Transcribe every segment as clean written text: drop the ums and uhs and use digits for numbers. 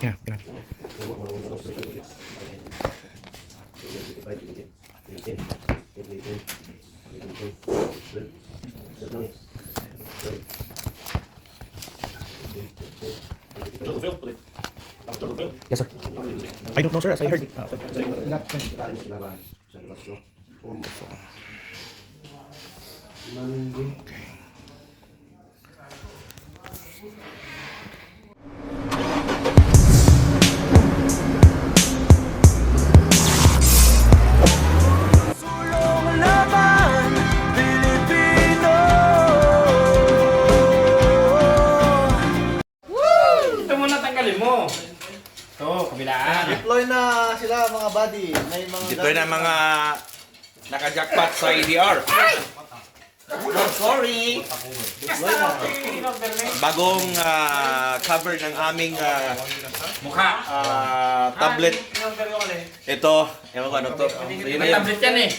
Yeah, yeah. Yes, sir. I don't know, sir, as I heard. Ito muna tanggalin mo. Ito, kabilaan. Deploy na sila mga buddy. May mga Deploy na mga naka-jackpot sa EDR. sorry. Deploy na. Bagong cover ng aming Mukha. tablet. Ito, ewan ko ano to. So, yun na May yun. tablet yan eh.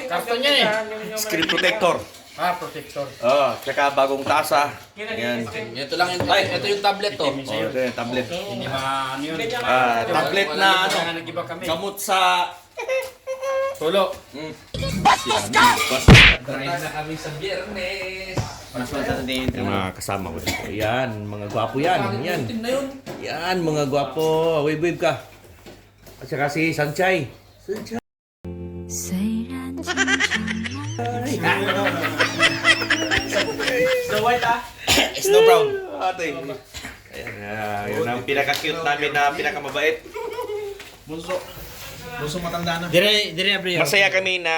Karton yan eh. Screen protector. Protector. Oh, tsaka bagong tasa. Yan. Ito lang yung ito yung tablet to. Oh, ito yung tablet. Hindi mga ano yun. Tablet na ano, Nag-iba kami. gamot sa Tulo. Drive na kami sa Biyernes. yung mga kasama ko dito. Yan, mga gwapo yan. Yan. Team na yun. Yan, mga gwapo. Wave ka. At saka si Sanchay. Sanchay. 虽然经常Snow White ah. Snow Brown. Ate. Ayan, yun ang pinaka-cute namin na pinakamabait. Bunso. Bunso matanda na. Dire abri. Masaya kami na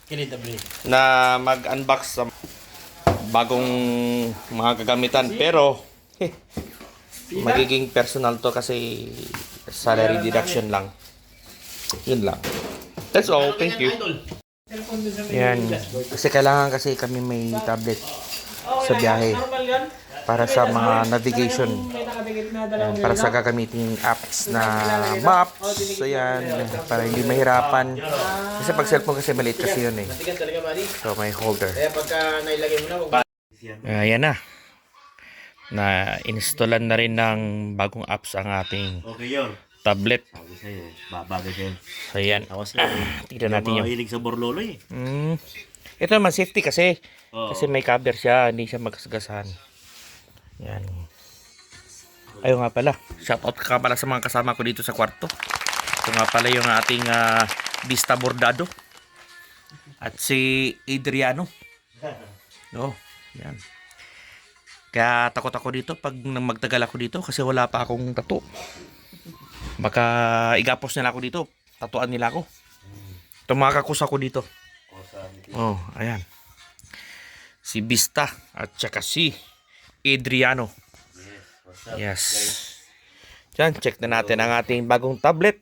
Kilid abri. na mag-unbox sa bagong mga kagamitan, pero magiging personal to kasi salary deduction lang. Yun lang. That's all. Thank you. Yan. Kasi kailangan kasi kami may tablet sa biyahe para sa mga navigation. Yan, para sa gagamitin apps na maps. So yan, para hindi mahirapan. Kasi pag cellphone kasi maliit kasi yun eh. Matigas talaga buddy. So may holder. Kaya pagka nailagay mo na, Ayan na. Na-installan na rin ng bagong apps ang ating Okay yun. tablet. Sabi sa'yo, babagay sa'yo. So ayan. Tapos nga, Tignan natin yung... mahilig sa borlolo eh. Ito naman safety kasi. Oo. Kasi may cover siya. Hindi siya magasgasan. Yan. Ayun nga pala. Shoutout ka pala sa mga kasama ko dito sa kwarto. Ito nga pala yung ating Vista Bordado. At si Adriano. No, yan. Kaya takot ako dito pag magtagal ako dito kasi wala pa akong tattoo. Baka igapos nila ako dito. Tatuan nila ako. Tumakakus ako dito. Oh, ayan. Si Vista at saka si Adriano. Yes. Diyan, check na natin ang ating bagong tablet.